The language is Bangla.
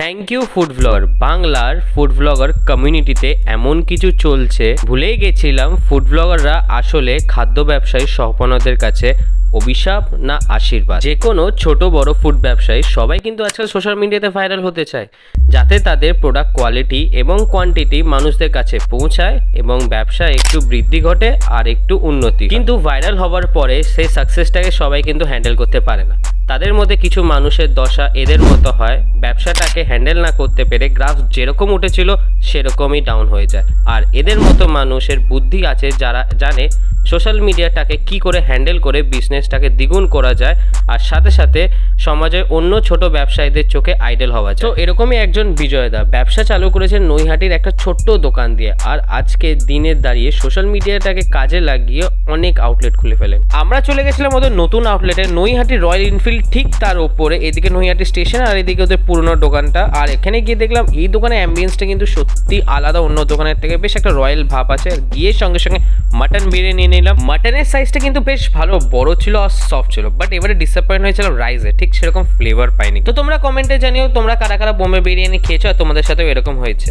Thank you food blogger. বাংলার ফুড ব্লগার কমিউনিটিতে এমন কিছু চলছে, ভুলেই গেছিলাম ফুড ব্লগাররা আসলে খাদ্য ব্যবসায়ী সহপনাদের কাছে অভিশাপ না আশীর্বাদ। যে কোনো ছোট বড় ফুড ব্যবসায়ী সবাই কিন্তু আজকাল সোশ্যাল মিডিয়াতে ভাইরাল হতে চায়, যাতে তাদের প্রোডাক্ট কোয়ালিটি এবং কোয়ান্টিটি মানুষদের কাছে পৌঁছায় এবং ব্যবসা একটু বৃদ্ধি ঘটে আর একটু উন্নতি। কিন্তু ভাইরাল হওয়ার পরে সেই সাকসেসটাকে সবাই কিন্তু হ্যান্ডেল করতে পারে না। তাদের মধ্যে কিছু মানুষের দশা এদের মতো হয়, ব্যবসাটাকে হ্যান্ডেল না করতে পেরে গ্রাফ যেরকম উঠেছিল সেরকমই ডাউন হয়ে যায়। আর এদের মতো মানুষের বুদ্ধি আছে, যারা জানে সোশ্যাল মিডিয়াটাকে কি করে হ্যান্ডেল করে বিজনেসটাকে দ্বিগুণ করা যায় আর সাথে সাথে সমাজের অন্য ছোট ব্যবসায়ীদের চোখে আইডল হওয়া যায়। তো এরকমই একজন বিজয়দা ব্যবসা চালু করেছেন নৈহাটির একটা ছোট্ট দোকান দিয়ে, আর আজকে দিনের দাঁড়িয়ে সোশ্যাল মিডিয়াটাকে কাজে লাগিয়ে অনেক আউটলেট খুলে ফেলেন। আমরা চলে গেছিলাম ওদের নতুন আউটলেটে, নৈহাটি রয়্যাল এনফিল্ড ঠিক তার ওপরে, এদিকে নৈহাটি স্টেশন আর এদিকে ওদের পুরনো দোকানটা। আর এখানে গিয়ে দেখলাম এই দোকানের অ্যাম্বিয়েন্সটা কিন্তু সত্যি আলাদা, অন্য দোকানের থেকে বেশ একটা রয়্যাল ভাব আছে। আর গিয়ে সঙ্গে সঙ্গে মাটন বিরিয়ানি নিয়ে নিলাম। মাটনের সাইজটা কিন্তু বেশ ভালো বড় ছিল আর সফট ছিল, বাট এবারে ডিসঅ্যাপয়েন্ট হয়েছিল রাইসে, ঠিক সেরকম ফ্লেভার পাইনি। তো তোমরা কমেন্টে জানিও তোমরা কারা কারা বোম্বে বিরিয়ানি খেয়েছো আর তোমাদের সাথেও এরকম হয়েছে।